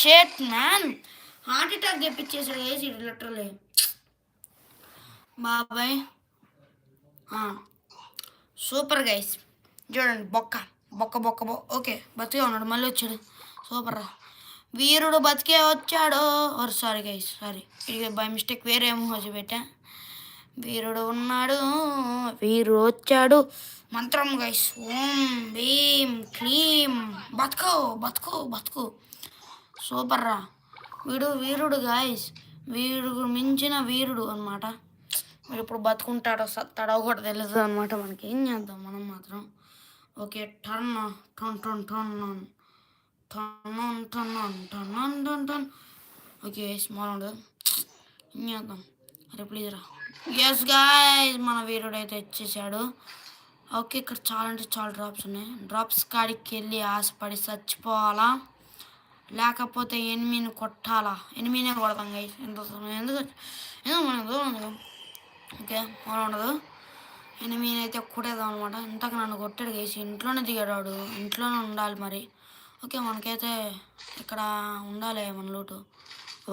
షేట్ man heart attack తెప్పించేసాడు వేసి literally బాబాయ్. Super guys, చూడండి బొక్క బొక్క బొక్క ఓకే బతికే ఉన్నాడు, మళ్ళీ వచ్చాడు. సూపర్ రా, వీరుడు బతికే వచ్చాడు. సారీ గైస్, సారీ, ఇది బై మిస్టేక్ వేరే ఎమోజీ పెట్టా. వీరుడు ఉన్నాడు, వీరుడు వచ్చాడు. మంత్రం గైస్, ఓం భీం క్లీం, బతుకు బతుకు బతుకు. సూపర్ రా, వీరుడు గాయస్, వీరుడు మించిన వీరుడు అనమాట. మీరు ఇప్పుడు బతుకుంటాడో సత్తాడో కూడా తెలుసు అనమాట. మనకి ఏం చేద్దాం మనం మాత్రం. ఓకే, టర్న్ టన్ టన్ టన్ టన్ టన్ టన్ టన్ టన్. ఓకే స్మాల్ ఉండదు, ఏం చేద్దాం. అరే ప్లీజ్ రా. ఎస్ గాయస్, మన వీరుడు అయితే వచ్చేసాడు. ఓకే, ఇక్కడ చాలా అంటే చాలా డ్రాప్స్ ఉన్నాయి. డ్రాప్స్ కాడికి వెళ్ళి ఆశపడి చచ్చిపోవాలా, లేకపోతే ఎనిమిని కొట్టాలా. ఎనిమినే కొడతాం గైస్, ఎందుకు మనకు. ఓకే మనం ఉండదు, ఎనిమిని అయితే కొట్టేద్దాం అనమాట. ఇంతకు నన్ను కొట్టాడు గైస్, ఇంట్లోనే దిగాడు, ఇంట్లోనే ఉండాలి మరి. ఓకే మనకైతే ఇక్కడ ఉండాలి మన లూటు.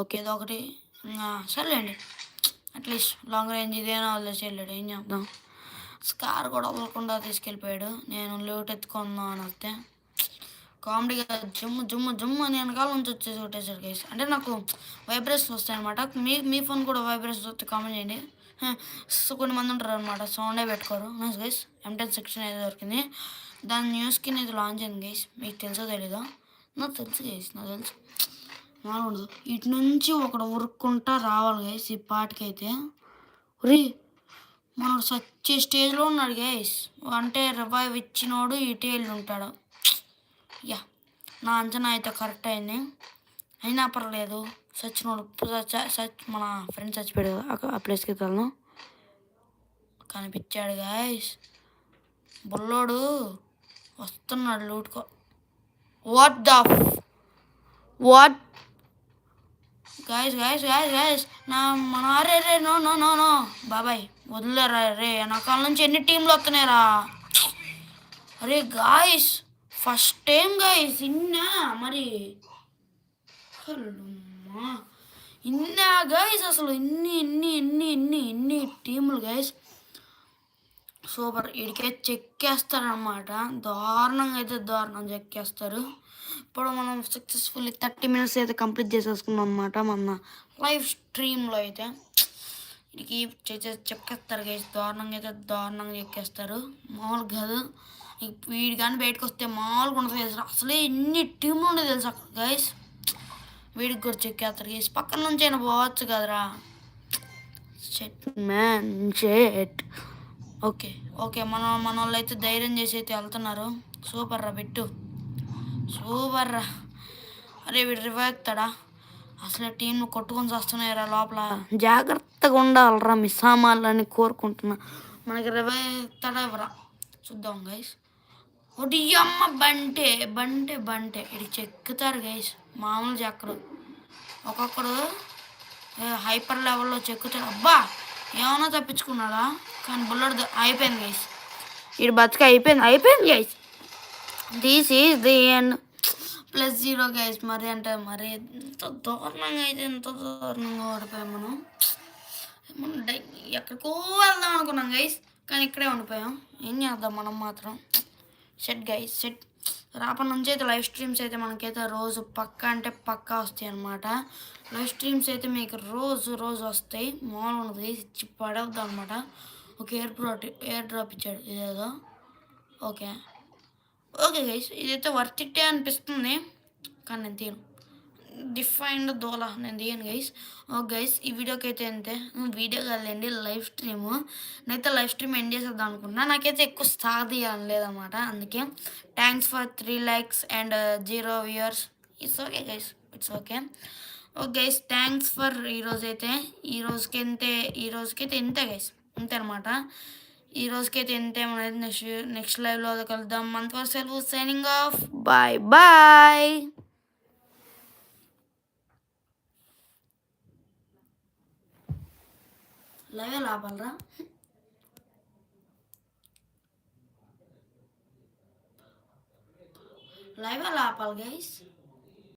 ఓకే ఇదొకటి, సర్లేండి అట్లీస్ట్ లాంగ్ రేంజ్ ఇదేనా వదిలేసి వెళ్ళాడు, ఏం చేద్దాం. స్కార్ కూడా వదలకుండా తీసుకెళ్ళిపోయాడు. నేను లూట్ ఎత్తుకుందాం అని వస్తే కామెడీగా జుమ్ము అని వెనకాల నుంచి వచ్చేసి కొట్టేశాడు గైస్. అంటే నాకు వైబ్రేషన్స్ వస్తాయి అనమాట. మీ ఫోన్ కూడా వైబ్రేషన్స్ వస్తే కామెంట్ చేయండి. సో కొన్ని మంది ఉంటారు అనమాట, సౌండే పెట్టుకోరు. నైస్ గైస్, M10 సెక్షన్ అయితే దొరికింది. దాని న్యూస్కి ఇది లాంచ్ అయింది గైస్, మీకు తెలుసో తెలీదా? నాకు తెలుసు గైస్, నాకు తెలుసు. మామూలు ఇటు నుంచి ఒకడు ఉరుక్కుంటా రావాలి గైస్. ఈ పాటికైతే రీ మనడు సచ్చే స్టేజ్లో ఉన్నాడు గైస్. అంటే రివైవ్ ఇచ్చినోడు ఇటే వెళ్ళి ఉంటాడు. యా, నా అంచనా అయితే కరెక్ట్ అయింది. అయినా పర్లేదు, సచ్చినోడు మన ఫ్రెండ్ చచ్చిపోయాడు కదా, ఆ ప్లేస్కి వెళ్తాను. కనిపించాడు గాయస్, బుల్లోడు వస్తున్నాడు లూట్కో. వాట్ గాయస్ నా మన రే నో నో నో నో బాబాయ్ వదిలేరా రే. వెనకాల నుంచి ఎన్ని టీంలు వస్తున్నాయిరా. అరే గాయస్, ఫస్ట్ టైం గాయస్ ఇన్నా మరి ఇన్నా గాయస్, అసలు ఇన్ని టీములు గాయస్. సూపర్, ఇడికే చెక్కేస్తారనమాట. దారుణంగా అయితే దారుణం చెక్కేస్తారు. ఇప్పుడు మనం సక్సెస్ఫుల్లీ 30 minutes అయితే కంప్లీట్ చేసేసుకున్నాం అనమాట మన లైవ్ స్ట్రీమ్లో. అయితే ఇడికి చెక్కేస్తారు గైస్, దారుణంగా అయితే దారుణంగా చెక్కేస్తారు. మామూలుగా కాదు, వీడి కానీ బయటకు వస్తే మామూలుగా ఉండదు తెలుసు. అసలే ఎన్ని టీంలు ఉండేది తెలుసు అక్కడ గైస్. వీడికి కూడా చెక్కేస్తారు గైస్, పక్కన నుంచి అయినా పోవచ్చు కదరా. షెట్ మ్యాన్ షెట్. ఓకే మన వాళ్ళు అయితే ధైర్యం చేసి అయితే వెళ్తున్నారు. సూపర్ రా బిట్టు, సూపర్ రా. అరే వీడు రివైతాడా? అసలు టీంలు కొట్టుకొని వస్తున్నాయిరా లోపల. జాగ్రత్తగా ఉండాలరా మీ సామాన్లని కోరుకుంటున్నా. మనకి రివైతాడా ఎవరా చూద్దాం గైస్. ఒకటి అమ్మ బంటే ఇది చెక్కుతారు గైస్, మామూలు చెక్కరు. ఒక్కొక్కడు హైపర్ లెవెల్లో చెక్కుతాడు. అబ్బా ఏమన్నా తప్పించుకున్నాడా, కానీ బుల్లడు అయిపోయింది గైస్. వీడు బతికి అయిపోయింది guys. This is the end. +0 guys. మరి అంటే మరి ఎంత దారుణంగా అయితే ఎంత దారుణంగా ఓడిపోయాం మనం. ఎక్కడికో వెళ్దాం అనుకున్నాం గైస్, కానీ ఇక్కడే ఉండిపోయాం. ఏం చేద్దాం మనం మాత్రం. Set guys set. రాపటి నుంచి అయితే లైవ్ స్ట్రీమ్స్ అయితే మనకైతే రోజు పక్కా వస్తాయి అనమాట. లైవ్ స్ట్రీమ్స్ అయితే మీకు రోజు వస్తాయి. మామూలు ఉండదు, ఇచ్చి పడవద్దు అనమాట. ఒక ఎయిర్ డ్రాప్ ఇచ్చాడు ఇదేదో. ఓకే గైస్, ఇదైతే వర్త్ ఇట్టే అనిపిస్తుంది, కానీ నేను తీను. డిఫైన్డ్ దోలా నేను తీయను గైస్. గైస్ ఈ వీడియోకి అయితే అంతే. వీడియో కాదండి, లైవ్ స్ట్రీము. నేనైతే లైవ్ స్ట్రీమ్ ఎండ్ చేసేద్దాం అనుకున్నా. నాకైతే ఎక్కువ సాగదీయాలని లేదన్నమాట. అందుకే thanks for 3 likes and 0 viewers. It's okay guys, it's okay. Guys thanks for ఈ రోజుకైతే ఇంతే గైస్, ఇంతే అనమాట. ఈ రోజుకైతే ఇంతే. మన నెక్స్ట్ లైవ్లో కలుద్దాం. అంతవరకు సెలవు, సైనింగ్ ఆఫ్, బాయ్. లైవ్ ఆపాలరా, లైవ్ ఆపాలి గైస్.